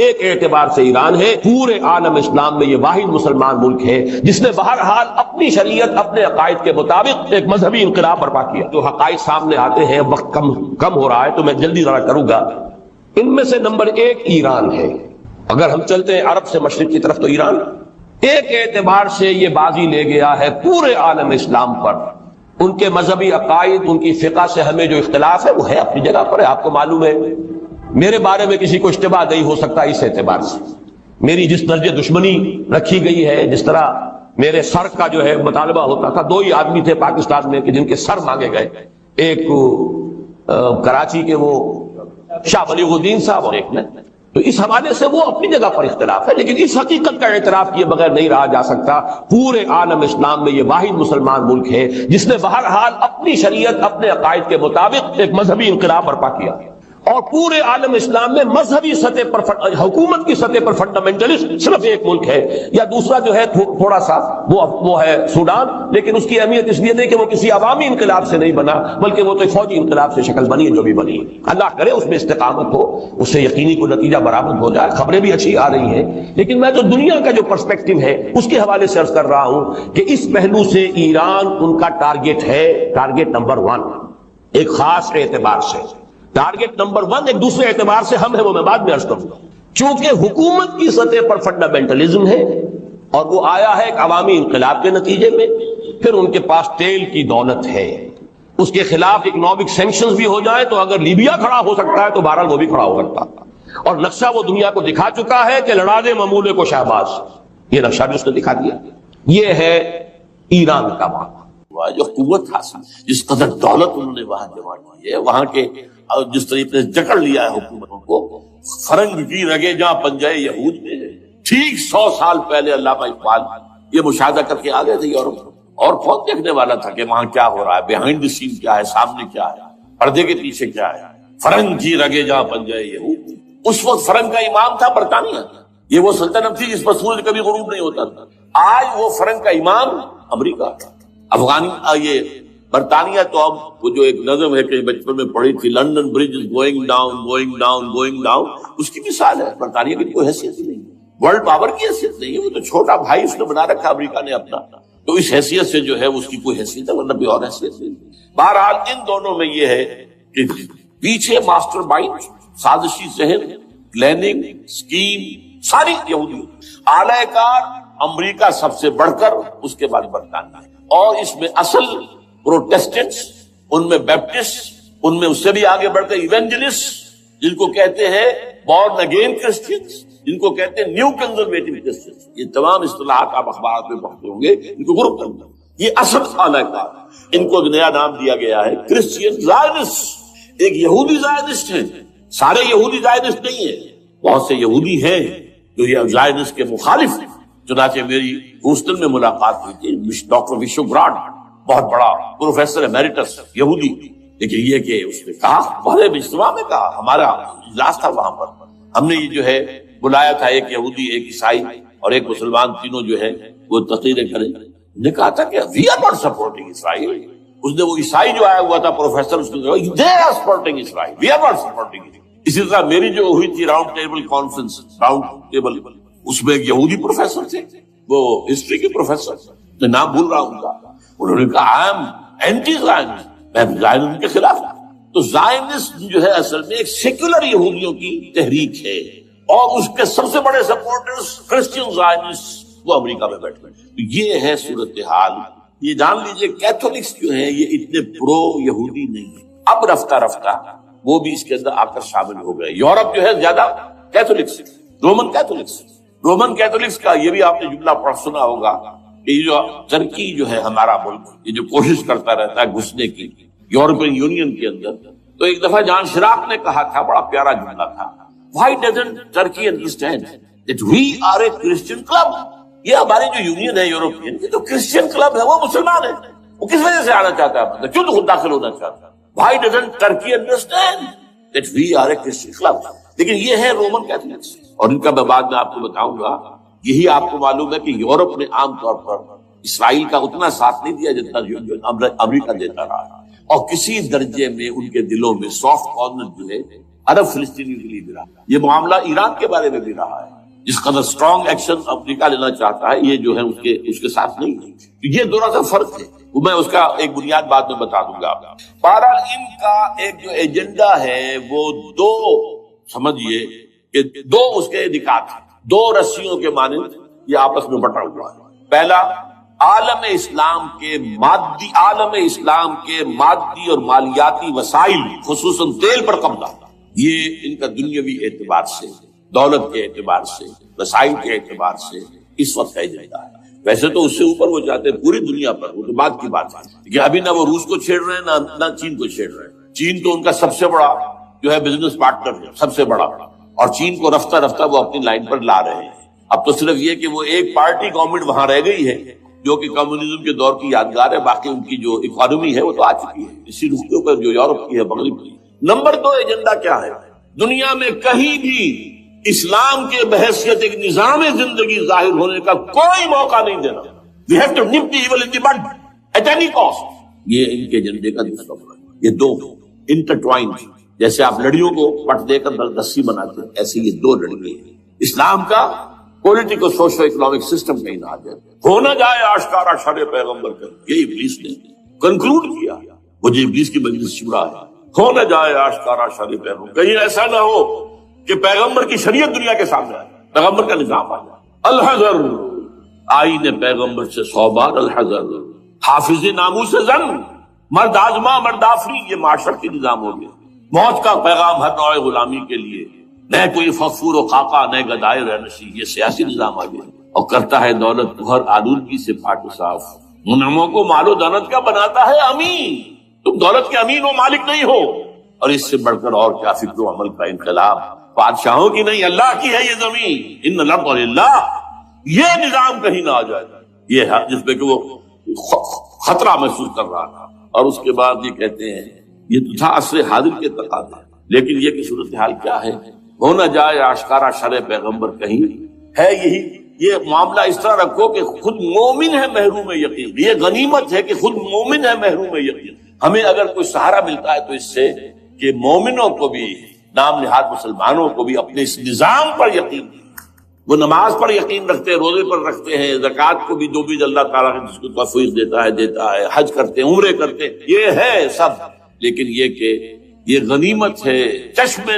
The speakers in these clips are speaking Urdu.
ایک اعتبار سے ایران ہے، پورے عالم اسلام میں یہ واحد مسلمان ملک ہے جس نے بہرحال اپنی شریعت، اپنے عقائد کے مطابق ایک مذہبی انقلاب برپا کیا۔ جو حقائق سامنے آتے ہیں، وقت کم ہو رہا ہے تو میں جلدی ذرا کروں گا۔ ان میں سے نمبر ایک ایران ہے۔ اگر ہم چلتے ہیں عرب سے مشرق کی طرف تو ایران ایک اعتبار سے یہ بازی لے گیا ہے پورے عالم اسلام پر۔ ان کے مذہبی عقائد، ان کی فقہ سے ہمیں جو اختلاف ہے وہ ہے اپنی جگہ پر ہے، آپ کو معلوم ہے۔ میرے بارے میں کسی کو اشتباہ نہیں ہو سکتا اس اعتبار سے۔ میری جس درجے دشمنی رکھی گئی ہے، جس طرح میرے سر کا جو ہے مطالبہ ہوتا تھا، دو ہی آدمی تھے پاکستان میں کہ جن کے سر مانگے گئے، ایک کراچی کے وہ شاہ ولی الدین صاحب اور ایک نے، تو اس حوالے سے وہ اپنی جگہ پر اختلاف ہے، لیکن اس حقیقت کا اعتراف کیے بغیر نہیں رہا جا سکتا۔ پورے عالم اسلام میں یہ واحد مسلمان ملک ہے جس نے بہرحال اپنی شریعت، اپنے عقائد کے مطابق ایک مذہبی انقلاب برپا کیا، اور پورے عالم اسلام میں مذہبی سطح پر، حکومت کی سطح پر فنڈامنٹلسٹ صرف ایک ملک ہے، یا دوسرا جو ہے تھوڑا سا وہ ہے سوڈان، لیکن اس کی اہمیت اس لیے نہیں کہ وہ کسی عوامی انقلاب سے نہیں بنا، بلکہ وہ تو فوجی انقلاب سے شکل بنی ہے جو بھی بنی ہے۔ اللہ کرے اس میں استقامت ہو، اس سے یقینی کو نتیجہ برآمد ہو جائے۔ خبریں بھی اچھی آ رہی ہیں، لیکن میں جو دنیا کا جو پرسپیکٹو ہے اس کے حوالے سے عرض کر رہا ہوں کہ اس پہلو سے ایران ان کا ٹارگٹ ہے، ٹارگٹ نمبر 1 ایک خاص اعتبار سے۔ ٹارگٹ نمبر 1 ایک دوسرے اعتبار سے ہم ہے، وہ میں بعد میں عرض کروں گا۔ چونکہ حکومت کی سطح پر فنڈامنٹلزم ہے اور وہ آیا ہے ایک عوامی انقلاب کے نتیجے میں، پھر ان کے پاس تیل کی دولت ہے، اس کے خلاف اکنامک سینکشنز بھی ہو جائیں تو اگر لیبیا کھڑا ہو سکتا ہے تو بہرحال وہ بھی کھڑا ہو سکتا ہے، اور نقشہ وہ دنیا کو دکھا چکا ہے کہ لڑا دے ممولے کو شہباز، یہ نقشہ بھی اس نے دکھا دیا۔ یہ ہے ایران کا معاملہ۔ جو قوت حاصل، جس قدر دولت انہوں نے وہاں جمع کی ہے، وہاں کے جس طریقے سے جکڑ لیا ہے حکومتوں کو، فرنگ کی رگے جہاں پنجے یہود میں ٹھیک 100 سال پہلے علامہ اقبال یہ مشاہدہ کر کے آ گئے تھے یورپ، اور کون دیکھنے والا تھا کہ وہاں کیا ہو رہا ہے، بیہائنڈ دی سین کیا ہے، سامنے کیا ہے، پردے کے پیچھے کیا ہے۔ فرنگ کی رگے جہاں پنجے یہود، اس وقت فرنگ کا امام تھا برطانیہ، یہ وہ سلطنت تھی جس پر سورج کبھی غروب نہیں ہوتا تھا۔ آج وہ فرنگ کا امام امریکہ، یہ برطانیہ تو اب وہ جو ایک نظم ہے کہ بچپن میں پڑھی تھی، London bridge is going down going down going down, اس کی مثال ہے۔ برطانیہ کی کوئی حیثیت ہی نہیں، ورلڈ پاور کی حیثیت نہیں ہے، وہ تو چھوٹا بھائی اس نے بنا رکھا امریکہ نے اپنا، تو اس حیثیت سے جو ہے اس کی کوئی حیثیت ہے، ورنہ کوئی اور حیثیت نہیں۔ بہرحال ان دونوں میں یہ ہے کہ پیچھے ماسٹر مائنڈ، سازشی ذہن، پلاننگ، اسکیم ساری یہودی، اعلی کار امریکہ سب سے بڑھ کر، اس کے بعد برطانیہ، اور اس میں اصل پروٹیسٹنٹس، ان میں بیپٹسٹ، ان میں اس سے بھی آگے بڑھ کر ایونجلسٹ، جن کو کہتے ہیں بورن اگین کرسچنس، جن کو کہتے ہیں نیو کنزرویٹو کرسچنس، یہ تمام اصطلاحات آپ اخبارات میں پڑھتے ہوں گے، ان کو گروپ کرنا، یہ اصل اعلی کار۔ ان کو ایک نیا نام دیا گیا ہے کرسچین زائنسٹ، ایک یہودی زائنسٹ ہیں، سارے یہودی زائنسٹ نہیں ہیں، بہت سے یہودی ہیں جو یہ زائنسٹ کے مخالف ہیں۔ چنانچہ میری ہوسٹن میں ملاقات ہوئی تھی ڈاکٹر وشو براڈ، بہت بڑا پروفیسر ایمیریٹس یہودی، لیکن یہ کہ اس نے کہا، بڑے اجتماع میں کہا، ہمارا اجلاس تھا وہاں پر، ہم نے یہ جو ہے بلایا تھا ایک یہودی، ایک عیسائی اور ایک مسلمان، تینوں جو ہے وہ تقریریں کریں۔ نے کہا تھا کہ وی آر ناٹ سپورٹنگ اسرائیل۔ اس نے وہ عیسائی جو آیا ہوا تھا پروفیسر، اس نے کہا they are supporting Israel, we are not supporting Israel. اسی طرح میری جو ہوئی تھی round table conference, round table, اس میں ایک یہودی پروفیسر تھے، وہ ہسٹری کے پروفیسر، میں نام بھول رہا ہوں ان کا، انہوں نے کہا آئی ایم اینٹی زائنسٹ، میں زائنسٹ کے خلاف ہوں۔ تو زائنسٹ جو ہے اصل میں ایک سیکولر یہودیوں کی تحریک ہے، اور اس کے سب سے بڑے سپورٹرز کرسچین زائنسٹ وہ امریکہ میں بیٹھے ہیں۔ تو یہ ہے صورتحال۔ یہ جان لیجئے کیتھولکس جو ہیں یہ اتنے پرو یہودی نہیں ہیں، اب رفتہ رفتہ وہ بھی اس کے اندر آ کر شامل ہو گئے۔ یورپ جو ہے زیادہ Catholics, Roman Catholics, Roman Catholics کا یہ بھی آپ نے جملہ پڑھ سنا ہوگا کہ یہ جو ترکی جو ہے ہمارا ملک، یہ جو کوشش کرتا رہتا ہے گھسنے کی یورپین یونین کے اندر، تو ایک دفعہ جان شراق نے کہا تھا، بڑا پیارا جملہ تھا، Why doesn't Turkey understand that we are a Christian club؟ یہ ہماری جو یونین ہے یورپین کی، جو کرسچین کلب ہے، وہ مسلمان ہے، وہ کس وجہ سے آنا چاہتا ہے، کیوں تو خود داخل ہونا چاہتا ہے؟ Why doesn't Turkey understand that we are a Christian club؟ لیکن یہ ہے رومن کیتھولکس، اور ان کا میں بعد میں آپ کو بتاؤں گا۔ یہی آپ کو معلوم ہے کہ یورپ نے عام طور پر اسرائیل کا اتنا ساتھ نہیں دیا جتنا امریکہ دیتا رہا، اور کسی درجے میں ان کے دلوں میں سافٹ کارنر جو ہے عرب فلسطینیوں کے لیے بھی رہا. یہ معاملہ ایران کے بارے میں بھی رہا ہے. جس قدر اسٹرانگ ایکشن امریکہ لینا چاہتا ہے یہ جو ہے اس کے ساتھ نہیں ہے. یہ دونوں کا فرق ہے، وہ میں اس کا ایک بنیاد بعد میں بتا دوں گا. بہرحال ان کا ایک جو ایجنڈا ہے وہ دو سمجھیے کہ دو اس کے نکات ہیں، دو رسیوں کے مانند یہ آپس میں بٹا ہوا ہے. پہلا عالم اسلام کے مادی اور مالیاتی وسائل خصوصاً تیل پر قبضہ، یہ ان کا دنیاوی اعتبار سے، دولت کے اعتبار سے، وسائل کے اعتبار سے اس وقت ہے ایجنڈا ہے. ویسے تو اس سے اوپر وہ چاہتے ہیں پوری دنیا پر، وہ تو بات کی بات ہے کہ ابھی نہ وہ روس کو چھیڑ رہے ہیں نہ چین کو چھیڑ رہے ہیں. چین تو ان کا سب سے بڑا جو ہے بزنس پارٹنر ہے، سب سے بڑا، اور چین کو رفتہ رفتہ وہ اپنی لائن پر لا رہے ہیں. اب تو صرف یہ کہ وہ ایک پارٹی گورنمنٹ وہاں رہ گئی ہے جو کہ کمیونزم کے دور کی یادگار ہے، باقی ان کی جو اکانومی ہے وہ تو آ چکی ہے اسی رخ پر جو یورپ کی ہے، مغرب کی. نمبر دو ایجنڈا کیا ہے؟ دنیا میں کہیں بھی اسلام کے بحیثیت ایک نظام زندگی ظاہر ہونے کا کوئی موقع نہیں دینا. We have to nip the evil in the bud at any cost. یہ ان کے ایجنڈے کا دوسرا ہے. یہ دو انٹرٹوائنڈ، جیسے آپ لڑیوں کو پٹ دے کر رسی بناتے ہیں، ایسے یہ دو لڑیے ہیں. اسلام کا پولیٹیکو سوشو اکنامک سسٹم کہیں نہ آ جائے، ہو نہ جائے آشکارا شر پیغمبر کا. یہ ابلیس نے کنکلوڈ کیا، وہ جو ابلیس کی مجلس شورا ہے، ہو نہ جائے آشکارا شر پیغمبر. کہیں ایسا نہ ہو کہ پیغمبر کی شریعت دنیا کے سامنے آئے، پیغمبر کا نظام آ جائے. الحذر، آئین پیغمبر سے 100 بار الحذر. حافظ ناموس زن، مرد آزما مرد آفری، یہ معاشرتی نظام ہو گیا. موت کا پیغام ہر نوع غلامی کے لیے، نہ کوئی فخور و خاکہ نہ گدائے رہنشی، یہ سیاسی نظام آ گیا. اور کرتا ہے دولت کو ہر آلودگی سے پاک و صاف. منعموں کو مال و دولت کا بناتا ہے امین. تم دولت کے امین و مالک نہیں ہو. اور اس سے بڑھ کر اور کیا فکر و عمل کا انقلاب. بادشاہوں کی نہیں، اللہ کی ہے یہ زمین. ان الارض للہ. یہ نظام کہیں نہ آ جائے، یہ ہے جس پہ کہ وہ خطرہ محسوس کر رہا تھا. اور اس کے بعد یہ کہتے ہیں یہ تو تھا عصر حاضر کے تقاضے، لیکن یہ کہ صورتحال کیا ہے؟ ہو نہ جائے آشکارا شرع پیغمبر کہیں ہے. یہی یہ معاملہ اس طرح رکھو کہ خود مومن ہے محروم یقین. یہ غنیمت ہے کہ خود مومن ہے محروم یقین. ہمیں اگر کوئی سہارا ملتا ہے تو اس سے کہ مومنوں کو بھی، نام نہاد مسلمانوں کو بھی اپنے اس نظام پر یقین. وہ نماز پر یقین رکھتے ہیں، روزے پر رکھتے ہیں، زکوٰۃ کو بھی جو بھی اللہ تعالیٰ جس کو توفیق دیتا ہے، حج کرتے ہیں، عمرے کرتے ہیں، یہ ہے سب. لیکن یہ کہ یہ غنیمت ہے، چشم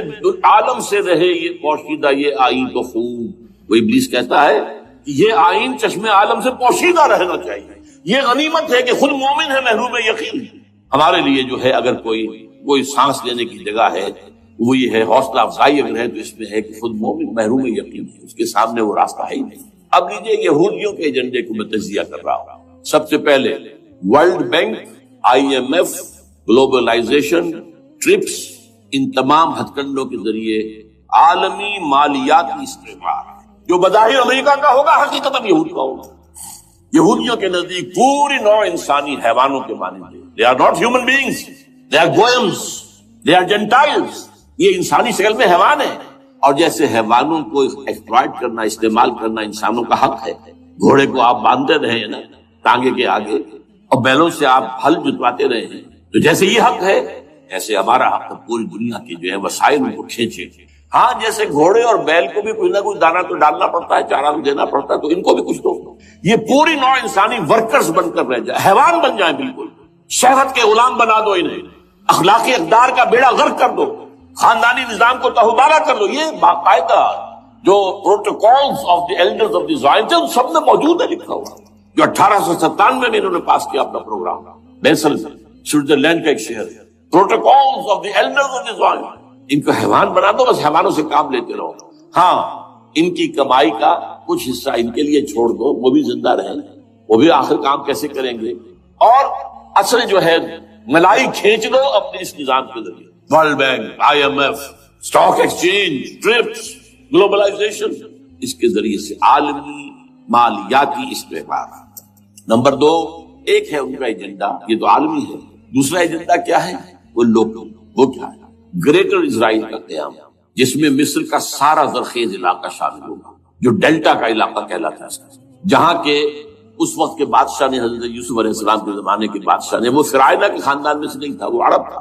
عالم سے رہے یہ پوشیدہ یہ آئین تو خوب. وہ ابلیس کہتا ہے کہ یہ آئین چشم عالم سے پوشیدہ رہنا چاہیے. یہ غنیمت ہے کہ خود مومن ہے محروم یقین. ہمارے لیے جو ہے اگر کوئی سانس لینے کی جگہ ہے وہ یہ ہے، حوصلہ افزائی اگر ہے تو اس میں ہے کہ خود مومن محروم یقین ہے، اس کے سامنے وہ راستہ ہے ہی نہیں. اب لیجیے یہودیوں کے ایجنڈے کو میں تجزیہ کر رہا ہوں. سب سے پہلے world bank, IMF، globalisation, TRIPS, ان تمام ہتھ کنڈوں کے ذریعے عالمی مالیاتی استعمار جو بظاہر امریکہ کا ہوگا حقیقت یہود کا ہوگا. یہودیوں کے نزدیک پوری نوع انسانی حیوانوں کے مانند ہے. They are not human beings, they are goyams, they are gentiles. یہ انسانی شکل میں حیوان ہے، اور جیسے حیوانوں کو ایکسپلائٹ کرنا، استعمال کرنا انسانوں کا حق ہے. گھوڑے کو آپ باندھتے رہے ہیں نا ٹانگے کے آگے، اور بیلوں سے آپ ہل جتواتے رہے ہیں، تو جیسے یہ حق ہے ایسے ہمارا حق ہے پوری دنیا کے جو ہے وسائل کو کھینچے. ہاں جیسے گھوڑے اور بیل کو بھی کوئی نہ کوئی دانا تو ڈالنا پڑتا ہے، چارہ تو دینا پڑتا ہے، تو ان کو بھی کچھ دو. یہ پوری نوع انسانی ورکرز بن کر رہ جائے، حیوان بن جائیں، بالکل شہوت کے غلام بنا دو انہیں، اخلاقی اقدار کا بیڑا غرق کر دو، خاندانی نظام کو تہوبالا کر دو. یہ باقاعدہ جو protocols of the elders of the Zion تھے ان سب میں موجود ہے لکھا ہوا، جو 1897 میں انہوں نے پاس کیا اپنا پروگرام. بیسل سوئٹزرلینڈ کا ایک شہر ہے. Protocols of the elders of the Zion. ان کو حیوان بنا دو، بس حیوانوں سے کام لیتے رہو. ہاں ان کی کمائی کا کچھ حصہ ان کے لیے چھوڑ دو، وہ بھی زندہ رہیں، وہ بھی آخر کام کیسے کریں گے. اور اصل جو ہے ملائی کھینچ دو اپنے اس نظام کے ذریعے. World bank, IMF، stock exchange, TRIPS, globalisation, اس کے ذریعے سے عالمی مالیاتی استعمار. نمبر 2 ایک ہے ان کا ایجنڈا، یہ تو عالمی ہے. دوسرا ایجنڈا کیا ہے؟ وہ لوکل. وہ کیا ہے؟ گریٹر اسرائیل کا قیام، جس میں مصر کا سارا زرخیز علاقہ شامل ہوگا، جو ڈیلٹا کا علاقہ کہلاتا ہے، جہاں کے اس وقت کے بادشاہ نے، حضرت یوسف علیہ السلام کے زمانے کے بادشاہ نے، وہ فرعونہ کے خاندان میں سے نہیں تھا، وہ عرب تھا.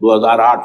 2008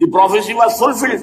The prophecy was fulfilled।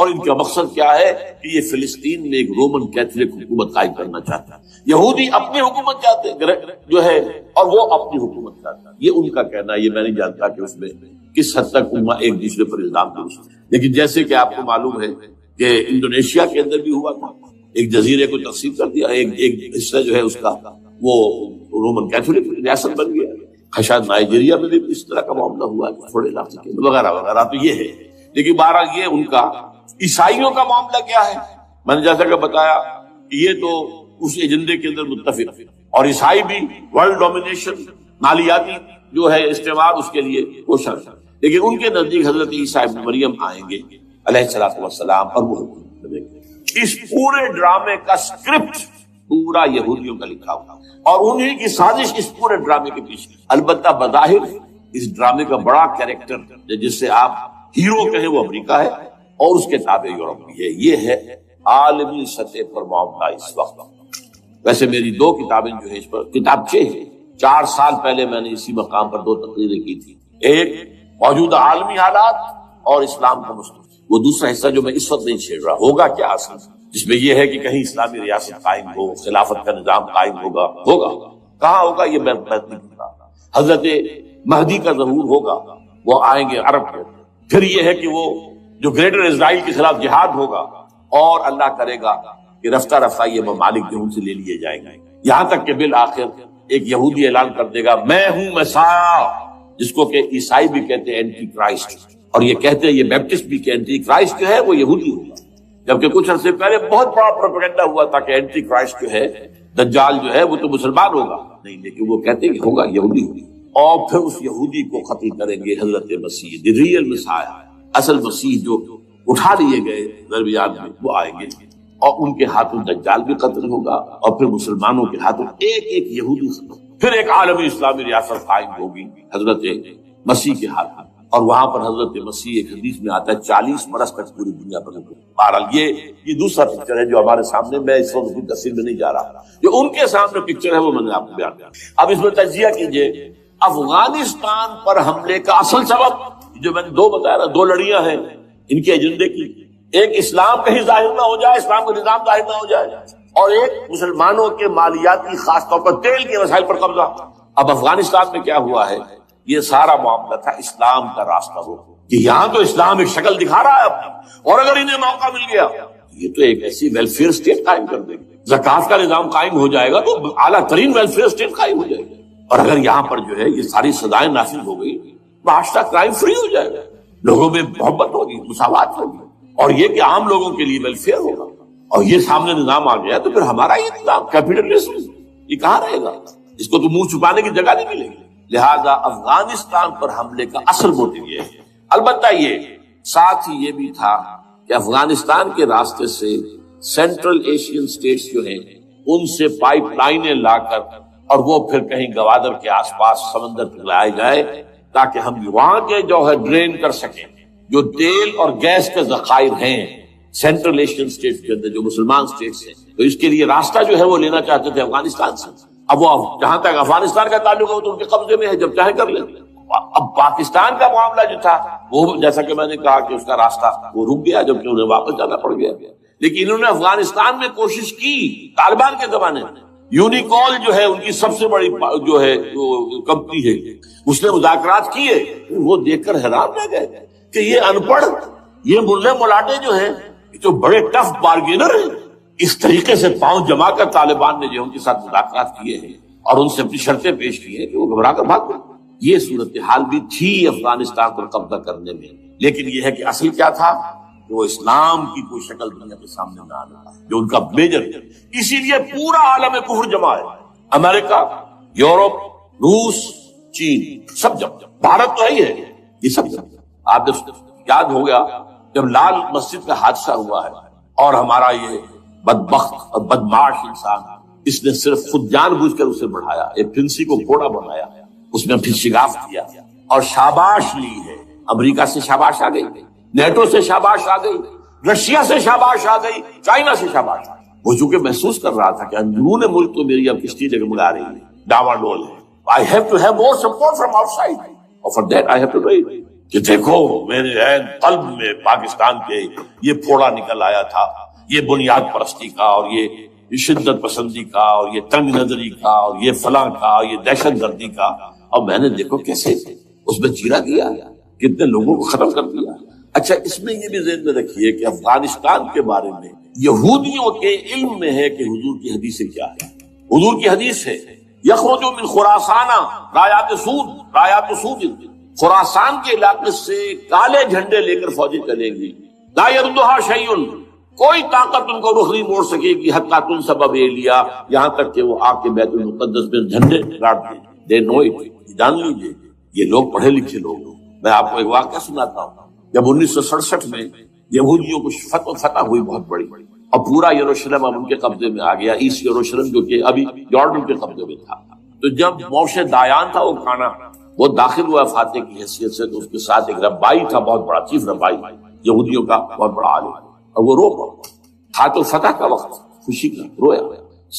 اور ان کا مقصد کیا ہے کہ یہ فلسطین میں ایک رومن کیتھولک حکومت قائم کرنا چاہتا ہے. یہودی اپنی حکومت چاہتے ہیں جو ہے، اور وہ اپنی حکومت چاہتا ہے. یہ ان کا کہنا ہے. یہ میں نہیں جانتا کہ اس میں کس حد تک امہ ایک دوسرے پر الزام درست ہے. لیکن جیسے کہ آپ کو معلوم ہے کہ انڈونیشیا کے اندر بھی ہوا تھا، ایک جزیرے کو تقسیم کر دیا، ایک حصہ جو ہے اس کا وہ رومن کیتھولک ریاست بن گیا. شاید نائجیریا میں بھی اس طرح کا معاملہ ہوا ہے تھوڑے علاقے کے وغیرہ وغیرہ. تو یہ ہے. لیکن بہرحال یہ ان کا. عیسائیوں کا معاملہ کیا ہے؟ میں نے جیسا کہ بتایا کہ یہ تو اس ایجنڈے کے اندر متفق ہے، اور عیسائی بھی ورلڈ ڈومینیشن، مالیاتی جو ہے استعمال، اس کے لیے کوشش ہے. لیکن ان کے نزدیک حضرت عیسیٰ ابن مریم آئیں گے علیہ الصلوۃ والسلام، اور وہ حکومت کریں گے. اس پورے ڈرامے کا اسکرپٹ پورا یہودیوں کا لکھا ہوا، اور انہی کی سازش اس پورے ڈرامے کے پیچھے. البتہ بظاہر اس ڈرامے کا بڑا کیریکٹر جس سے آپ ہیرو کہیں وہ امریکہ ہے، اور اس کے تابع یورپ بھی ہے. یہ ہے عالمی سطح پر معاملہ اس وقت. ویسے میری 2 کتابیں جو ہے اس پر کتابچے ہیں. 4 سال پہلے میں نے اسی مقام پر 2 تقریریں کی تھی. ایک موجودہ عالمی حالات اور اسلام کا مستقبل. وہ دوسرا حصہ جو میں اس وقت نہیں چھیڑ رہا، ہوگا کیا اصل، جس میں یہ ہے کہ کہیں اسلامی ریاست قائم ہو، خلافت کا نظام قائم ہوگا کہاں ہوگا یہ میں نہیں کرتا. حضرت مہدی کا ظہور ہوگا، وہ آئیں گے عرب میں. پھر یہ ہے کہ وہ جو گریٹر اسرائیل کے خلاف جہاد ہوگا، اور اللہ کرے گا کہ رفتہ رفتہ یہ ممالک جو ان سے لے لیے جائیں گے، یہاں تک کہ بالآخر ایک یہودی اعلان کر دے گا میں ہوں مسیح، جس کو کہ عیسائی بھی کہتے ہیں اینٹی کرائسٹ، اور یہ کہتے ہیں یہ بیپٹسٹ بھی کہ اینٹی کرائسٹ جو ہے وہ یہودی ہوگا. جبکہ کچھ عرصے پہلے بہت بڑا پروپیگنڈا ہوا تھا کہ اینٹی کرائسٹ جو ہے، دجال جو ہے وہ تو مسلمان ہوگا. نہیں، لیکن وہ کہتے ہیں کہ ہوگا یہودی ہوگی. اور پھر اس یہودی کو قتل کریں گے حضرت مسیح، دی ریئل مسیح، اصل مسیح جو اٹھا لیے گئے درمیان میں، وہ آئیں گے، اور ان کے ہاتھوں دجال بھی قتل ہوگا، اور پھر مسلمانوں کے ہاتھوں ایک ایک یہودی ختم. پھر ایک عالمی اسلامی ریاست قائم ہوگی حضرت مسیح کے ہاتھ. اور وہاں پر حضرت مسیح، ایک حدیث میں آتا ہے 40 برس تک پوری دنیا پر. بہرحال یہ دوسرا پکچر ہے جو ہمارے سامنے، میں اس وقت کی تفصیل میں نہیں جا رہا. جو ان کے سامنے پکچر ہے وہ میں نے آپ کو بیان کیا. اب اس میں تجزیہ کیجئے افغانستان پر حملے کا اصل سبب جو میں نے 2 بتایا نا، 2 لڑیاں ہیں ان کے ایجنڈے کی. ایک اسلام کہیں ظاہر نہ ہو جائے، اسلام کا نظام ظاہر نہ ہو جائے، اور ایک مسلمانوں کے مالیاتی، خاص طور پر تیل کے وسائل پر قبضہ. اب افغانستان میں کیا ہوا ہے، یہ سارا معاملہ تھا اسلام کا راستہ ہو کہ یہاں تو اسلام ایک شکل دکھا رہا ہے اپنی، اور اگر انہیں موقع مل گیا یہ تو ایک ایسی ویلفیئر اسٹیٹ قائم کر دے گی. زکوٰۃ کا نظام قائم ہو جائے گا تو اعلیٰ ترین ویلفیئر اسٹیٹ قائم ہو جائے گی. اور اگر یہاں پر جو ہے یہ ساری سزائیں نافذ ہو گئی، معاشرہ کرائم فری ہو جائے گا، لوگوں میں محبت ہوگی، مساوات ہوگی، اور یہ کہ عام لوگوں کے لیے ویلفیئر ہوگا. اور یہ سامنے نظام آ گیا تو پھر ہمارا یہ نظام کیپیٹلزم یہ کہاں رہے گا؟ اس کو تو منہ چھپانے کی جگہ نہیں ملے گی. لہذا افغانستان پر حملے کا اصل موٹو یہ ہے. البتہ یہ ساتھ ہی یہ بھی تھا کہ افغانستان کے راستے سے سینٹرل ایشین سٹیٹس جو ہیں ان سے پائپ لائنیں لا کر، اور وہ پھر کہیں گوادر کے آس پاس سمندر پہ لائے جائے، تاکہ ہم وہاں کے جو ہے ڈرین کر سکیں جو تیل اور گیس کے ذخائر ہیں سینٹرل ایشین سٹیٹس کے اندر جو مسلمان سٹیٹس ہیں. تو اس کے لیے راستہ جو ہے وہ لینا چاہتے تھے افغانستان سے. اب وہ جہاں تک افغانستان کا تعلق ہے وہ تو ان کے قبضے میں ہے، جب چاہے کر لیں. اب پاکستان کا معاملہ جو تھا وہ جیسا کہ میں نے کہا کہ اس کا راستہ وہ رک گیا جبکہ انہیں واپس جانا پڑ گیا. لیکن انہوں نے افغانستان میں کوشش کی طالبان کے زمانے میں. یونیکول جو ہے ان کی سب سے بڑی جو ہے کمپنی ہے، اس نے مذاکرات کیے. وہ دیکھ کر حیران رہ گئے کہ یہ ان پڑھ، یہ ملے ملاٹے جو ہیں جو بڑے ٹف بارگینر ہیں، اس طریقے سے پاؤں جما کر طالبان نے جو ان کے ساتھ مذاکرات کیے ہیں اور ان سے اپنی شرطیں پیش کی ہیں کہ وہ گھبرا کر بھاگ گئے. یہ صورتحال بھی تھی افغانستان پر قبضہ کرنے میں. لیکن یہ ہے کہ اصل کیا تھا کہ وہ اسلام کی کوئی شکل دنیا کے سامنے نہ آنا جو ان کا میجر ہے. اسی لیے پورا عالم کفر جمع ہے، امریکہ، یورپ، روس، چین، سب جب بھارت تو ہی ہے، یہ سب جب. آپ یاد ہو گیا جب لال مسجد کا حادثہ ہوا ہے اور ہمارا یہ بدبخت اور بدمعاش انسان اس نے صرف خود جان بوجھ کر اسے بڑھایا، ایک پھنسی کو گھوڑا بنایا، اس میں پھر شگاف کیا اور شاباش لی ہے. امریکہ سے شاباش آ گئی، نیٹو سے شاباش آ گئی، رشیا سے شاباش آ گئی، چائنا سے شاباش آ گئی. وہ چونکہ محسوس کر رہا تھا کہ اندرون ملک تو میری اب کشتی ڈگمگا رہی ہے، ڈاواڈول ہے. I have to have more support from outside. اور for that I have to do it. کہ دیکھو میرے عین قلب میں پاکستان کے یہ پھوڑا نکل آیا تھا، یہ بنیاد پرستی کا اور یہ شدت پسندی کا اور یہ تنگ نظری کا اور یہ فلاں کا، یہ دہشت گردی کا، اور میں نے دیکھو کیسے اس میں چیرا دیا، کتنے لوگوں کو ختم کر دیا۔ اچھا اس میں یہ بھی ذہن میں رکھیے کہ افغانستان کے بارے میں یہودیوں کے علم میں ہے کہ حضور کی حدیث کیا ہے۔ حضور کی حدیث ہے یخرج من خراسان رایات سود، خراسان کے علاقے سے کالے جھنڈے لے کر فوجیں چلیں گی، لا یردھا شیء، کوئی طاقت ان کو رخ نہیں موڑ سکے گی، حتیٰ تنصب ایلیا، یہاں تک کہ وہ آ کے بیت المقدس میں جھنڈے گاڑ دیں۔ دے نو اٹ، جان لیجیے یہ لوگ پڑھے لکھے لوگ ہیں۔ میں آپ کو ایک واقعہ سناتا ہوں، جب 1967 میں یہودیوں کو فتح ہوئی بہت بڑی، اور پورا یروشلم اب ان کے قبضے میں آ گیا، ایسٹ یروشلم جو کہ ابھی یارڈن کے قبضے میں تھا، تو جب موشے دایان تھا وہ کھانا، وہ داخل ہوا فاتح کی حیثیت سے، تو اس کے ساتھ ایک ربائی تھا بہت بڑا، چیف ربائی یہودیوں کا بہت بڑا عالم، اور وہ رو پڑا تھا، تو فتح کا وقت خوشی کا رویا۔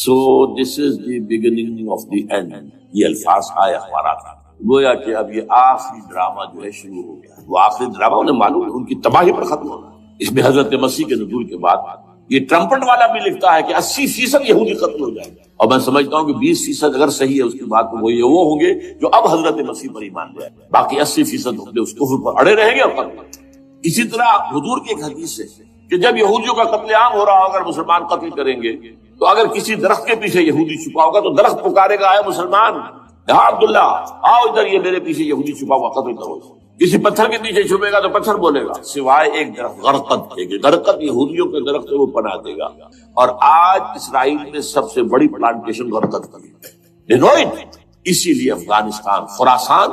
So this is the beginning of the end, یہ الفاظ آئے اخبارات، گویا کہ اب یہ آخری ڈرامہ جو ہے شروع ہو گیا۔ وہ آخری ڈرامہ انہیں معلوم ہے ان کی تباہی پر ختم ہونا۔ اس میں حضرت مسیح کے نزول کے بعد یہ ٹرمپٹ والا بھی لکھتا ہے کہ 80% یہودی قتل ہو جائے گا، اور میں سمجھتا ہوں کہ 20% اگر صحیح ہے اس کی بات، تو وہ ہوں گے جو اب حضرت مسیح پر ایمان لے آئے، باقی 80% ہوں گے اس کفر پر اڑے رہیں گے اور قتل۔ اسی طرح حضور کی ایک حدیث ہے کہ جب یہودیوں کا قتل عام ہو رہا ہوگا، اگر مسلمان قتل کریں گے تو اگر کسی درخت کے پیچھے یہودی چھپا ہوگا تو درخت پکارے گا، اے مسلمان، ہاں عبداللہ آؤ ادھر، یہ میرے پیچھے یہودی چھپا ہوا، قتل کرو۔ کسی پتھر کے پیچھے چھپے گا تو پتھر بولے گا، سوائے ایک درخت غرقد کے، غرقد یہودیوں کے درخت سے وہ پناہ دے گا، اور آج اسرائیل میں سب سے بڑی پلانٹیشن غرقد کی ہے۔ اسی لیے افغانستان، خراسان،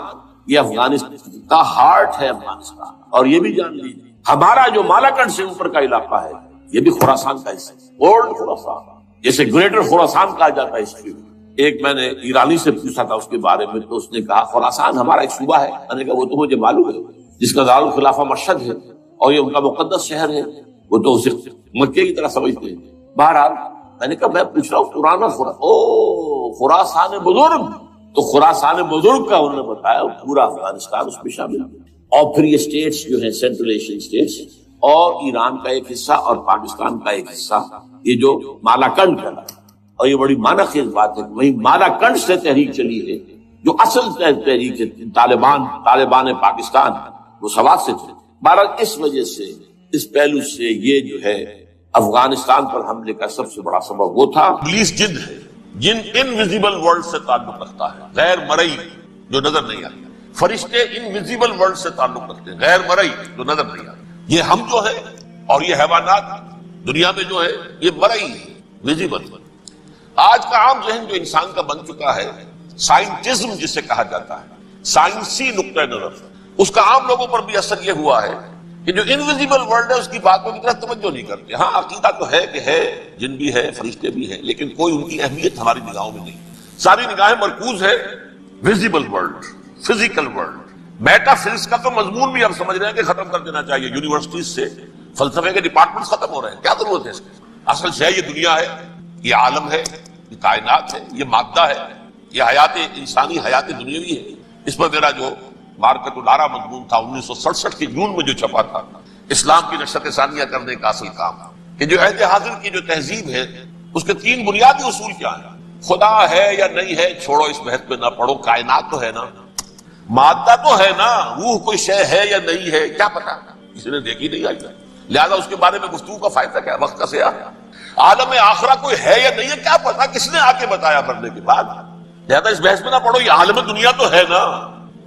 یہ افغانستان کا ہارٹ ہے افغانستان۔ اور یہ بھی جان لیجیے ہمارا جو مالاکنڈ سے اوپر کا علاقہ ہے یہ بھی خراسان کا حصہ ہے، اولڈ خراسان، جیسے گریٹر خراسان کہا جاتا ہے ہسٹری میں۔ ایک میں نے ایرانی سے پوچھا تھا اس کے بارے میں، تو اس نے کہا خراسان ہمارا ایک صوبہ ہے۔ میں نے کہا وہ تو مجھے معلوم ہے، جس کا دارالخلافہ مشہد ہے اور یہ ان کا مقدس شہر ہے، وہ تو اسے مکے کی طرح سمجھتے ہیں۔ بہرحال میں نے کہا میں پوچھ رہا ہوں پرانا خراسان بزرگ، تو خراسان بزرگ کا انہوں نے بتایا پورا افغانستان اس میں شامل ہے، اور پھر یہ اسٹیٹس جو ہیں سینٹرل ایشین اسٹیٹس، اور ایران کا ایک حصہ اور پاکستان کا ایک حصہ، یہ جو مالاکنڈ کا، اور یہ بڑی معنی خیز بات ہے، وہی مالاکنڈ سے تحریک چلی ہے جو اصل تحریک ہے طالبان پاکستان، وہ سوات سے تھے۔ بہرحال اس وجہ سے، اس پہلو سے یہ جو ہے افغانستان پر حملے کا سب سے بڑا سبب وہ تھا۔ ابلیس جن ہے، جن انویزیبل ورلڈ سے تعلق رکھتا ہے، غیر مرئی جو نظر نہیں آتی۔ فرشتے انویزیبل ورلڈ سے تعلق رکھتے ہیں، غیر مرئی جو نظر نہیں آتی۔ یہ ہم جو ہے اور یہ حیوانات دنیا میں جو ہے یہ مرئی ہے، ویزیبل۔ آج کا عام ذہن جو انسان کا بن چکا ہے، سائنٹزم جسے کہا جاتا ہے، سائنسی نقطہ نظر، اس کا عام لوگوں پر بھی اثر یہ ہوا ہے کہ جو انویزیبل ورلڈ ہے اس کی باتوں کی طرف توجہ نہیں کرتے۔ ہاں عقیدہ تو ہے کہ ہے، جن بھی ہے، فرشتے بھی ہیں، لیکن کوئی ان کی اہمیت ہماری نگاہوں میں نہیں۔ ساری نگاہیں مرکوز ہے visible world, physical world. Meta physics کا تو مضمون بھی اب سمجھ رہے ہیں کہ ختم کر دینا چاہیے، یونیورسٹیز سے فلسفے کے ڈپارٹمنٹ ختم ہو رہے ہیں، کیا ضرورت ہے اس کی؟ اصل سے یہ دنیا ہے، یہ عالم ہے، یہ کائنات ہے، یہ مادہ ہے، یہ حیات انسانی، حیات دنیاوی ہے۔ اس پر میرا جو مارکت الارا مضمون تھا 1967 کے جون میں جو چھپا تھا، اسلام کی نشرت ثانیہ کرنے کا اصل کام، کہ جو عہد حاضر کی جو تہذیب ہے اس کے 3 بنیادی اصول کیا ہیں؟ خدا ہے یا نہیں ہے چھوڑو، اس بحث پہ نہ پڑھو، کائنات تو ہے نا، مادہ تو ہے نا، روح کوئی شے ہے یا نہیں ہے کیا پتا، کسی نے دیکھی نہیں آئی، لہذا اس کے بارے میں گفتگو کا فائدہ کیا، وقت کا سیاح۔ عالم آخرہ کوئی ہے یا نہیں ہے کیا پتا، کس نے آ کے بتایا مرنے کے بعد، لہذا اس بحث میں نہ پڑھو، یہ عالم دنیا تو ہے نا،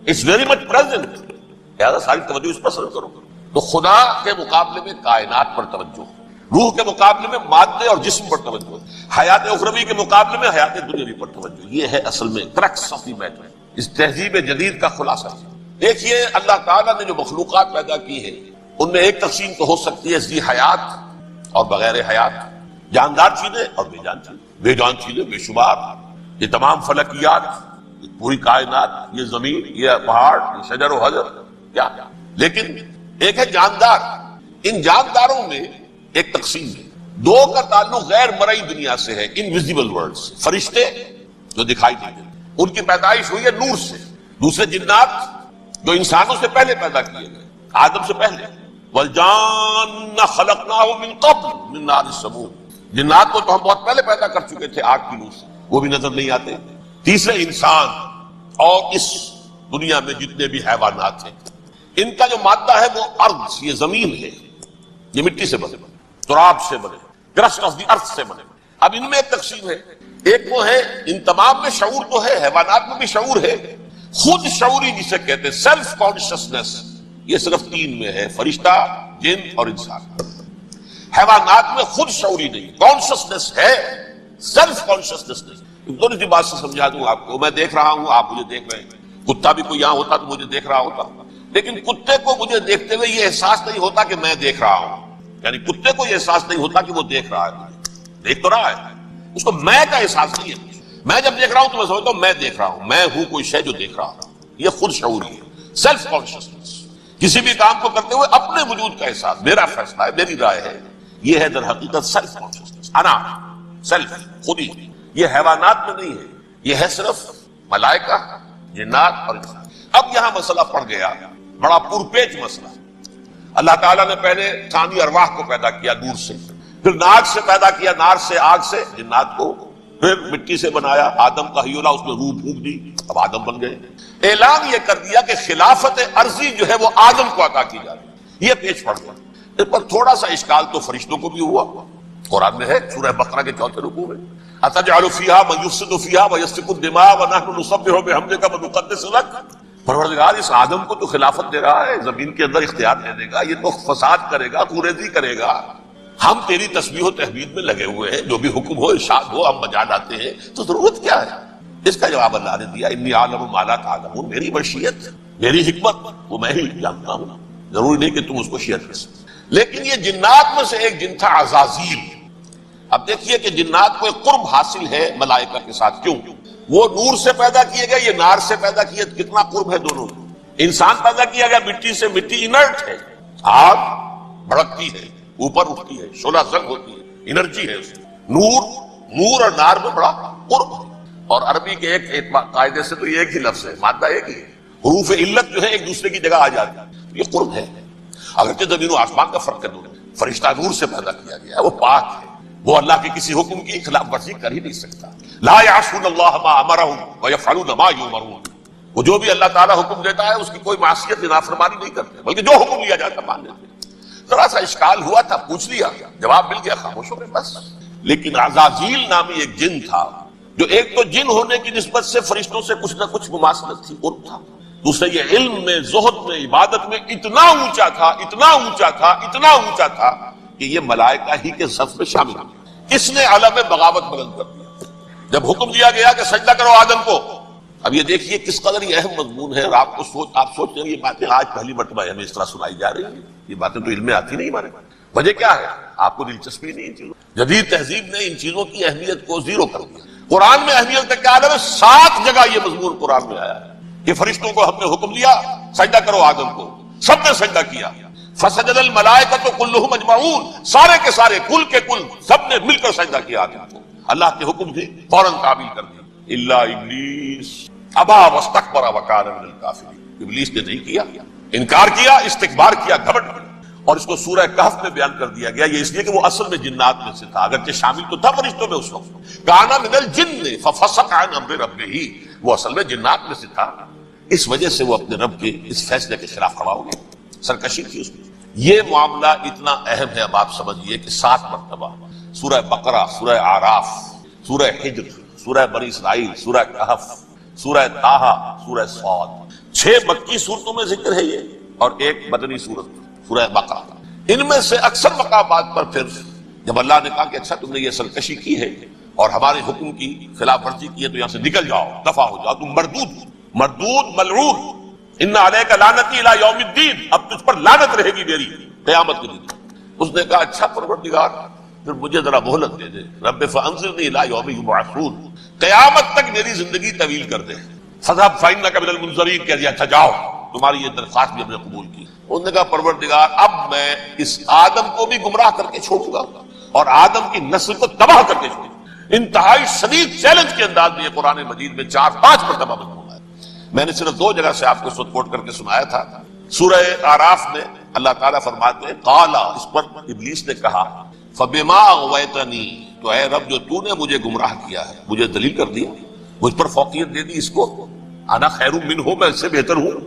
اٹس ویری مچ پریزنٹ، لہذا ساری توجہ اس پر صرف کرو۔ تو خدا کے مقابلے میں کائنات پر توجہ، روح کے مقابلے میں مادے اور جسم پر توجہ، حیات اخروی کے مقابلے میں حیات دنیاوی پر توجہ، یہ ہے اصل میں کرکس آف دی میٹر، اس تہذیب جدید کا خلاصہ۔ دیکھیے اللہ تعالیٰ نے جو مخلوقات پیدا کی ہے ان میں ایک تقسیم تو ہو سکتی ہے ذی حیات اور بغیر حیات، جاندار چیزیں اور بے جان چیزیں، بے جان چیزیں بے شمار، یہ تمام فلکیات، یہ پوری کائنات، یہ زمین، یہ پہاڑ، یہ شجر و حجر، کیا لیکن ایک ہے جاندار۔ ان جانداروں میں ایک تقسیم ہے، 2 کا تعلق غیر مرئی دنیا سے ہے، انویزیبل ورلڈ سے، فرشتے جو دکھائی نہیں دیتے، ان کی پیدائش ہوئی ہے نور سے، دوسرے جنات جو انسانوں سے پہلے پیدا کیے گئے، آدم سے پہلے. وَالْجَانَّ خَلَقْنَاهُ مِن قَبْلُ مِن نَارِ السَّمُومِ. جنات کو تو ہم بہت پہلے پیدا کر چکے تھے آگ کی نور سے، وہ بھی نظر نہیں آتے. تیسرے انسان اور اس دنیا میں جتنے بھی حیوانات ہیں، ان کا جو مادہ ہے وہ ارض، یہ زمین ہے، یہ مٹی سے بنے، تراب سے بنے، کرسٹ آف دی ارتھ سے بنے. اب ان میں ایک تقسیم ہے، ایک وہ ہے ان تمام میں شعور تو ہے، حیوانات میں بھی شعور ہے، خود شعوری جسے کہتے ہیں سیلف کانشسنس، یہ صرف تین میں ہے، فرشتہ، جن اور انسان. حیوانات میں خود شعوری نہیں، کانشسنس ہے، سیلف کانشسنس نہیں. تھوڑی سی بات سے سمجھا دوں آپ کو. میں دیکھ رہا ہوں، آپ مجھے دیکھ رہے ہیں. کتا بھی کوئی یہاں ہوتا تو مجھے دیکھ رہا ہوتا، لیکن کتے کو مجھے دیکھتے ہوئے یہ احساس نہیں ہوتا کہ میں دیکھ رہا ہوں. یعنی کتے کو یہ احساس نہیں ہوتا کہ وہ دیکھ رہا ہے، دیکھ تو رہا ہے، اس کو میں کا احساس نہیں ہے. میں جب دیکھ رہا ہوں تو میں سمجھتا ہوں میں دیکھ رہا ہوں، میں ہوں کوئی شے جو دیکھ رہا ہوں. یہ خود شعوری ہے، سیلف کانشسنس. کسی بھی کام کو کرتے ہوئے اپنے وجود کا احساس، میرا فیصلہ ہے، میری رائے ہے. یہ ہے در حقیقت سیلف کانشسنس، انا، سیلف، خودی. یہ حیوانات میں نہیں ہے، یہ ہے صرف ملائکہ، جنات اور انسان. اب یہاں مسئلہ پڑ گیا، بڑا پرپیچ مسئلہ. اللہ تعالیٰ نے پہلے ثانی ارواح کو پیدا کیا نور سے، پھر ناک سے پیدا کیا، نار سے، آگ سے جنات کو، پھر مٹی سے بنایا، آدم کا حیولہ، اس میں روح پھونک دی، اب آدم بن گئے. اعلان یہ کر دیا کہ خلافت عرضی جو ہے وہ آدم کو عطا کی جا رہی ہے. یہ پیچ پڑ گیا. اس پر تھوڑا سا اشکال تو فرشتوں کو بھی ہوا. قرآن میں ہے سورہ بقرہ کے 4 رکوع میں، أَتَجْعَلُ فِيهَا مَن يُفْسِدُ فِيهَا وَيَسْفِكُ الدِّمَاءَ وَنَحْنُ نُسَبِّحُ بِحَمْدِكَ وَنُقَدِّسُ لَكَ. پروردگار اس آدم کو تو خلافت دے رہا ہے، زمین کے اندر اختیار دے دے گا، یہ تو فساد کرے گا، کوریزی کرے گا، ہم تیری تسبیح و تحمید میں لگے ہوئے ہیں، جو بھی حکم ہو ارشاد ہو ہم بجا لاتے ہیں، تو ضرورت کیا ہے؟ اس کا جواب اللہ نے دیا، انی عالم ما لا تعلمون. میری مشیت، میری حکمت وہ میں ہی جانتا ہوں، ضروری نہیں کہ تم اس کو شیئر کر سکتے. لیکن یہ جنات میں سے ایک جن تھا عزازیل. اب دیکھیے کہ جنات کو ایک قرب حاصل ہے ملائکہ کے ساتھ. کیوں؟ وہ نور سے پیدا کیے گئے، یہ نار سے پیدا کیے، کتنا قرب ہے دونوں. انسان پیدا کیا گیا مٹی سے، مٹی انرٹ ہے، آگ بھڑکتی ہے، اوپر اٹھتی ہے، شعلہ زنگ ہوتی ہے، انرجی ہے اس میں. نور اور نار میں بڑا قرب ہے. اور عربی کے ایک قاعدے سے تو یہ ایک ہی لفظ ہے، مادہ ایک ہی ہے، حروف علت جو ہے ایک دوسرے کی جگہ آ جاتی ہے. یہ قرب ہے. اگرچہ زمین و آسمان کا فرق کر دو، فرشتہ نور سے پیدا کیا گیا ہے، وہ پاک ہے، وہ اللہ کے کسی حکم کی خلاف ورزی کر ہی نہیں سکتا. لا يعصون اللہ ما امرهم ويفعلون ما يؤمرون. وہ جو بھی اللہ تعالیٰ حکم دیتا ہے اس کی کوئی معصیت نافرمانی نہیں کرتے، بلکہ جو حکم لیا جاتا مان لیتے. ذرا سا اشکال ہوا تھا، پوچھ لیا، جواب مل گیا، خاموش ہو گئے بس. لیکن عزازیل نامی ایک جن تھا، جو ایک تو جن ہونے کی نسبت سے فرشتوں سے کچھ نہ کچھ مماثلت تھی، قرب تھا. دوسرے یہ علم میں، زہد میں، عبادت میں اتنا اونچا تھا، اتنا اونچا تھا، اتنا اونچا تھا کہ یہ ملائکہ ہی کے صف میں شامل ہو گیا. اس نے عالم بغاوت بلند کر دیا جب حکم دیا گیا کہ سجدہ کرو آدم کو. اب یہ دیکھیے کس قدر یہ اہم مضمون ہے. اور آپ سوچ رہے ہیں یہ باتیں آج پہلی مرتبہ ہمیں اس طرح سنائی جا رہی ہیں. یہ باتیں تو علم میں آتی نہیں ہمارے. وجہ کیا ہے؟ آپ کو دلچسپی نہیں ان چیزوں. جدید تہذیب نے ان چیزوں کی اہمیت کو زیرو کر دیا. قرآن میں اہمیت کا کیا عالم ہے؟ 7 جگہ یہ مضمون قرآن میں آیا ہے کہ فرشتوں کو ہم نے حکم دیا سجدہ کرو آدم کو، سب نے سجدہ کیا. فسجد الملائکۃ کلھم اجمعون، سارے کے سارے، کل کے کل، سب نے مل کر سجدہ کیا آدم کو. اللہ کے حکم سے فوراً تعمیل کر دی. الا ابلیس ابا واستکبر وکان من الکافرین. ابلیس نے نہیں کیا، انکار کیا، استکبار کیا، گھمنڈ کیا. اور اس کو سورہ کہف میں بیان کر دیا گیا. یہ اس لیے کہ وہ اصل میں جنات میں سے تھا، اگرچہ شامل تو تھا فرشتوں میں اس وقت. کان من الجن ففسق عن امر ربہ، وہ اصل میں جنات میں سے تھا. اس وجہ سے وہ اپنے رب کے اس فیصلے کے خلاف کھڑا ہو گیا، سرکشی کی اس میں. یہ معاملہ اتنا اہم ہے، اب آپ سمجھیے کہ 7 مرتبہ سورہ بقرہ، سورہ اعراف، سورہ حجر، سورہ بنی اسرائیل، سورہ کہف، سورہ طٰہٰ، سورہ صاد، 6 مکی صورتوں میں ذکر ہے یہ، اور ایک مدنی صورت سورہ بقرہ. ان میں سے اکثر مقامات پر پھر جب اللہ نے کہا کہ اچھا تم نے یہ سرکشی کی ہے اور ہمارے حکم کی خلاف ورزی کی ہے تو یہاں سے نکل جاؤ، دفع ہو جاؤ، تم مردود ملعون، ان علیک لعنتی الی یوم الدین، اب تجھ پر لعنت رہے گی میری قیامت کے دن. اس نے کہا اچھا پروردگار پھر مجھے ذرا مہلت دے دے، رب فانظرنی الی یوم یبعثون، قیامت تک میری زندگی طویل کر دے. فذهب فانک من المنظرین، کہہ دیا اچھا جاؤ، تمہاری یہ درخواست بھی ہم نے قبول کی. انہوں نے کہا پروردگار اب میں اس آدم کو بھی گمراہ کر کے چھوڑوں گا اور آدم کی نسل کو تباہ کر کے چھوڑوں گا. انتہائی شدید چیلنج کے انداز میں یہ قرآن مجید میں 4-5 مرتبہ مضمون ہے. میں نے صرف 2 جگہ سے آپ کو اس وقت کوٹ کر کے سنایا تھا. سورہ آراف میں اللہ تعالیٰ فرماتے ہیں قالا، اس پر ابلیس نے کہا فبما اغویتنی، تو اے رب جو تو نے مجھے گمراہ کیا ہے، مجھے دلیل کر دیا، مجھ پر فوقیت دے دی اس کو، انا خیر منہ، میں اس سے بہتر ہوں،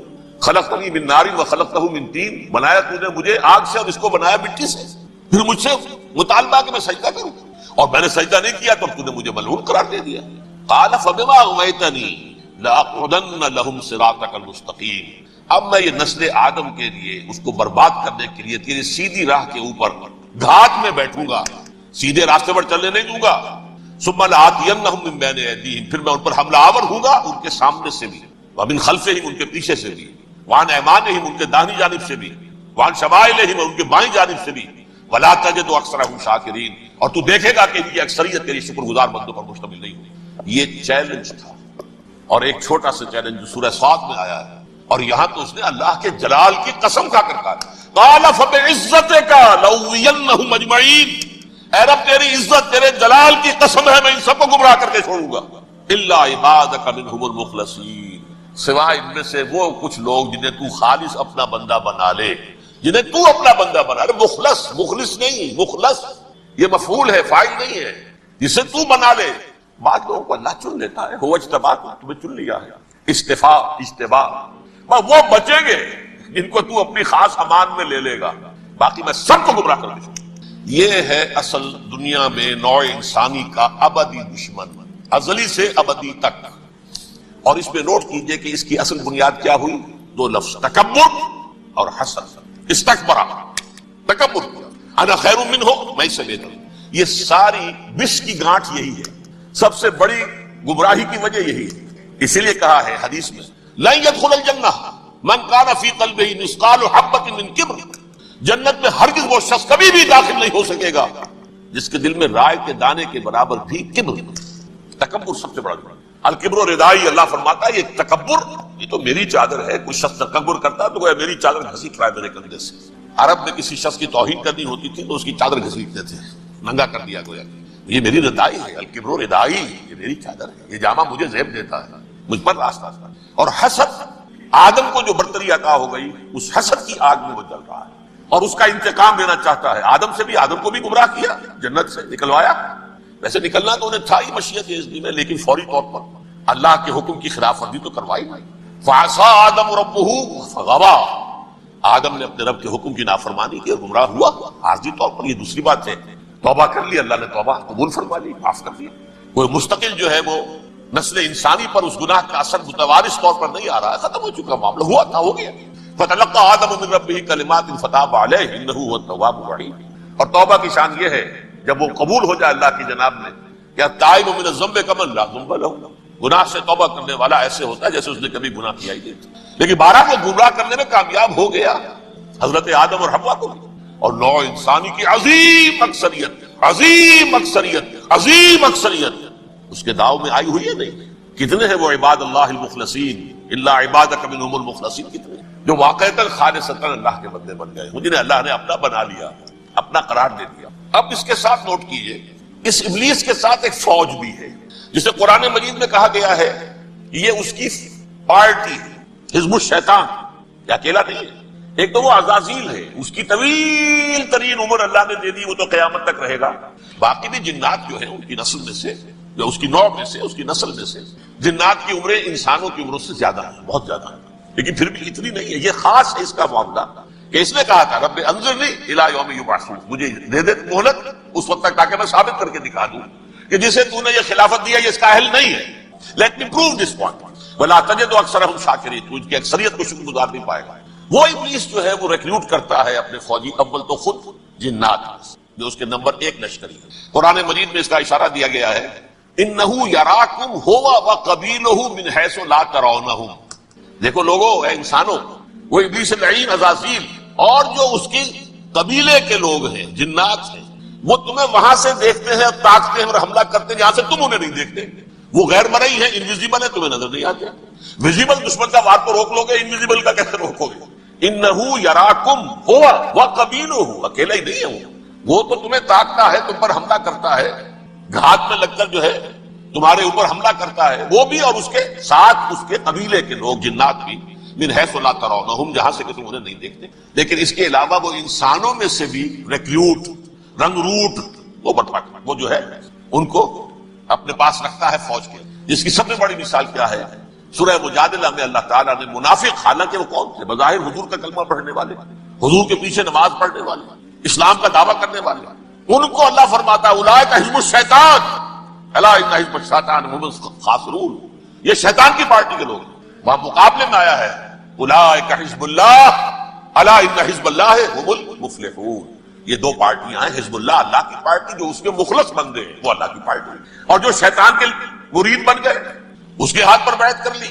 خلقتنی من نار وخلقتہ من طین، بنایا تو نے مجھے آگ سے اور اس کو بنایا مٹی سے، پھر مجھ سے مطالبہ کہ میں سجدہ کروں اور میں نے سجدہ نہیں کیا تو تو نے مجھے ملعون قرار دے دیا. قال فبما اغویتنی لاقعدن لهم صراطک المستقیم، اب میں یہ نسل آدم کے لیے اس کو برباد کرنے کے لیے تیری سیدھی راہ کے اوپر گھات میں بیٹھوں گا، سیدھے راستے پر چلنے نہیں دوں گا. ثم لآتینہم من بین ایدیہم، پھر میں ان پر حملہ آور ہوں گا ان کے سامنے سے بھی، ومن خلفہم ان کے پیچھے سے بھی، وعن ایمانہم ان کے داہنی جانب سے بھی، وعن شمائلہم ان کے بائیں جانب سے بھی، ولا تجد اکثرہم شاکرین، اور تو دیکھے گا کہ ان کی اکثریت تیری شکر گزار بندوں پر مشتمل نہیں ہوئی. یہ چیلنج تھا. اور ایک چھوٹا سا چیلنج جو سورہ صاد میں آیا ہے، اور یہاں تو اس نے اللہ کے جلال کی قسم کھا کر کہا قال فبعزتک لأغوینہم اجمعین، اے رب تیری عزت تیرے جلال کی قسم ہے میں ان سب کو گمراہ کر کے چھوڑوں گا، الا عبادک منہم المخلصین، سوائے ان میں سے وہ کچھ لوگ جنہیں تو خالص اپنا بندہ بنا لے، جنہیں تو اپنا بندہ بنا لے. مخلص، مخلص نہیں، مخلص یہ مفعول ہے، فاعل نہیں ہے، جسے تو بنا لے. بعض لوگوں کو اللہ چن لیتا ہے، هو اجتباک، تمہیں چن لیا ہے، استفاء، اجتباء، وہ بچیں گے جن کو تو اپنی خاص امان میں لے لے گا، باقی میں سب کو گمراہ کر دوں. یہ ہے اصل دنیا میں نوع انسانی کا ابدی دشمن، ازلی سے ابدی تک. اور اس میں نوٹ کیجئے کہ اس کی اصل بنیاد کیا ہوئی؟ 2 لفظ، تکبر اور حسد. استکبرا، تکبر، انا خیر منہ، میں اس سے بہتر ہوں. یہ ساری بش کی گانٹھ یہی ہے، سب سے بڑی گمراہی کی وجہ یہی ہے. اسی لیے کہا ہے حدیث میں لن يدخل الجنہ من کان فی قلبہ مثقال حبۃ من کبر، جنت میں ہرگز وہ شخص کبھی بھی داخل نہیں ہو سکے گا جس کے دل میں رائے کے دانے کے برابر بھی کبر. تکبر سب سے بڑا گناہ. الکبر ردائی، اللہ فرماتا ہے یہ تکبر یہ تو میری چادر ہے. کوئی شخص تکبر کرتا تو گویا میری چادر گھسیٹ رہا ہے میرے کندھے سے. عرب میں کسی شخص کی توہین کرنی ہوتی تھی تو اس کی چادر گھسیٹتے تھے، ننگا کر دیا گویا یہ میری ردائی ہے. الکبر ردائی، یہ میری چادر ہے، یہ جامہ مجھے زیب دیتا ہے، مجھ پر راستہ. اور حسد، آدم کو جو برتری عطا ہو گئی اس حسد کی آگ میں وہ جل رہا ہے اور اس کا انتقام لینا چاہتا ہے. آدم سے بھی، آدم کو بھی گمراہ کیا، جنت سے نکلوایا. ویسے نکلنا تو انہیں تھا ہی مشیت اذن میں، لیکن فوری طور پر اللہ کے حکم کی خلاف ورزی تو کروائی نہیں. فعصى آدم ربہ فغوى، آدم نے اپنے رب کے حکم کی نافرمانی کی اور گمراہ ہوا عارضی طور پر. یہ دوسری بات ہے، توبہ کر لی، اللہ نے توبہ قبول فرما لی، معاف کر دیا. کوئی مستقل جو ہے وہ نسل انسانی پر اس گناہ کا اثر متوارث طور پر نہیں آ رہا ہے، ختم ہو چکا معاملہ، ہوا تھا ہو گیا. فتلقى آدم من ربہ کلمات فتاب علیہ انہ هو التواب الرحیم. اور توبہ کی شان یہ ہے جب وہ قبول ہو جائے اللہ کی جناب میں، کیا تائب من الذنب کمن لا ذنب له، گناہ سے توبہ کرنے والا ایسے ہوتا ہے جیسے اس نے کبھی گناہ کیا ہی نہیں. لیکن بارہ کو گمراہ کرنے میں کامیاب ہو گیا حضرت آدم اور حوا کو بھی. اور نوع انسانی کی عظیم اکثریت، عظیم اکثریت، عظیم اکثریت اس کے داؤ میں آئی ہوئی ہے. نہیں کتنے ہیں وہ عباد اللہ المخلصین، الا عبادک منہم المخلصین، کتنے جو واقعتاً خالصتاً اللہ کے بندے بن گئے، جنہیں اللہ نے اپنا بنا لیا، اپنا قرار دے دیا. اب اس کے ساتھ نوٹ کیجئے، اس ابلیس کے ساتھ ایک فوج بھی ہے جسے قرآن مجید میں کہا گیا ہے یہ اس کی پارٹی ہے، حزب الشیطان. یہ اکیلا نہیں ہے، ایک تو وہ عزازیل ہے، اس کی طویل ترین عمر اللہ نے دے دی، وہ تو قیامت تک رہے گا. باقی بھی جنات جو ہیں ان کی نسل میں سے، جو اس کی نوع میں سے، اس کی نسل میں سے، جنات کی عمریں انسانوں کی عمروں سے زیادہ ہیں، بہت زیادہ ہیں، لیکن پھر بھی اتنی نہیں ہے. یہ خاص ہے اس کا معاملہ کہ اس نے کہا تھا رب انظرنی الی یوم یبعثون، مجھے دے دے مہلت اس وقت تک تاکہ میں ثابت کر کے دکھا دوں کہ جسے تو نے یہ خلافت دیا یہ اس کا اہل نہیں ہے. Let me prove this point ولا تجد اکثرهم شاکرین، تو ان کی اکثریت کو شکر گزار نہیں پائے گا. وہ ابلیس جو ہے وہ ریکروٹ کرتا ہے اپنے فوجی، اول تو خود جنات جو اس کے نمبر 1 لشکری ہے. قرآن مجید میں اس کا اشارہ دیا گیا ہے انہو یراکم ہوا وقبیلہ من حیث لا ترونہم. دیکھو لوگو، اے انسانوں، وہ ابلیس لعین عزازیل اور جو اس کی قبیلے کے لوگ ہیں، جنات ہیں، وہ تمہیں وہاں سے دیکھتے ہیں اور تاکتے ہیں اور حملہ کرتے ہیں جہاں سے تم انہیں نہیں دیکھتے. وہ غیر مرئی ہیں، انویزیبل ہے، تمہیں نظر نہیں آتے. ویزیبل دشمن کا وار تو روک لو گے، انویزیبل کا کیسے روکو گے؟ انہو یراکم ہوا وقبیلہ، اکیلا ہی نہیں ہے وہ تو تمہیں تاکتا ہے، تم پر حملہ کرتا ہے، گھات میں لگ کر جو ہے تمہارے اوپر حملہ کرتا ہے، وہ بھی اور اس کے ساتھ اس کے قبیلے کے لوگ، جنات بھی، من حیث لا ترونہم، جہاں سے کہ تم انہیں نہیں دیکھتے۔ لیکن اس کے علاوہ وہ انسانوں میں سے بھی ریکریوٹ، رنگ روٹ، وہ برپا، وہ جو ہے ان کو اپنے پاس رکھتا ہے فوج کے، جس کی سب سے بڑی مثال کیا ہے؟ سورہ مجادلہ میں اللہ تعالیٰ نے منافق، حالانکہ وہ کون تھے؟ بظاہر حضور کا کلمہ پڑھنے والے، حضور کے پیچھے نماز پڑھنے والے، اسلام کا دعویٰ کرنے والے، ان کو اللہ فرماتا ہے اولئک حزب الشیطان الا ان حزب الشیطان هم الخاسرون، یہ شیطان کی پارٹی کے لوگ ہیں۔ وہاں مقابلے میں آیا ہے اولئک حزب اللہ الا ان حزب اللہ هم المفلحون، یہ دو پارٹیاں ہیں، حزب اللہ اللہ کی پارٹی جو اس کے مخلص بندے ہیں وہ اللہ کی پارٹی، اور جو شیطان کے مرید بن گئے اس کے ہاتھ پر بیعت کر لی۔